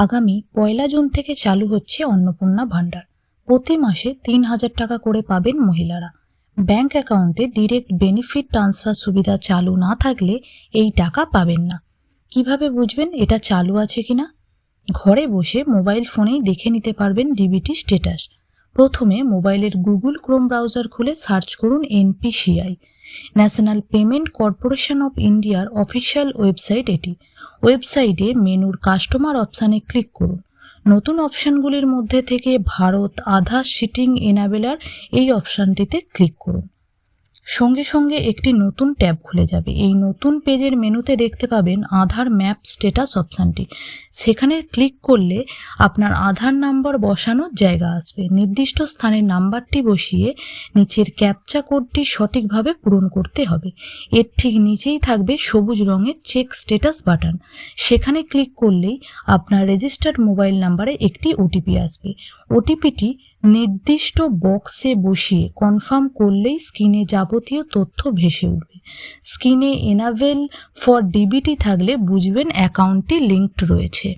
আগামী ১লা জুন থেকে চালু হচ্ছে অন্নপূর্ণা ভাণ্ডার। প্রতি মাসে ৩,০০০ টাকা করে পাবেন মহিলারা। ব্যাংক অ্যাকাউন্টে ডিরেক্ট বেনিফিট ট্রান্সফার সুবিধা চালু না থাকলে এই টাকা পাবেন না। কিভাবে বুঝবেন এটা চালু আছে কিনা? ঘরে বসে মোবাইল ফোনেই দেখে নিতে পারবেন ডিবিটি স্ট্যাটাস। প্রথমে মোবাইলের গুগল ক্রোম ব্রাউজার খুলে সার্চ করুন NPCI, national payment corporation of ইন্ডিয়ার অফিসিয়াল ওয়েবসাইট এটি। ওয়েবসাইটে মেনুর কাস্টমার অপশানে ক্লিক করুন। নতুন অপশানগুলির মধ্যে থেকে ভারত আধার সিটিং এনাবেলার এই অপশানটিতে ক্লিক করুন। সঙ্গে সঙ্গে একটি নতুন ট্যাব খুলে যাবে। এই নতুন পেজের মেনুতে দেখতে পাবেন আধার ম্যাপ স্ট্যাটাস অপশানটি। সেখানে ক্লিক করলে আপনার আধার নাম্বার বসানোর জায়গা আসবে। নির্দিষ্ট স্থানে নাম্বারটি বসিয়ে নিচের ক্যাপচা কোডটি সঠিকভাবে পূরণ করতে হবে। এর ঠিক নিচেই থাকবে সবুজ রঙের চেক স্ট্যাটাস বাটন। সেখানে ক্লিক করলেই আপনার রেজিস্টার্ড মোবাইল নাম্বারে একটি ওটিপি আসবে। ওটিপিটি নির্দিষ্ট বক্সে বসিয়ে কনফার্ম করলেই স্ক্রিনে যাবতীয় তথ্য ভেসে উঠবে। স্ক্রিনে এনাবেল ফর ডিবিটি থাকলে বুঝবেন অ্যাকাউন্টটি লিঙ্কড রয়েছে।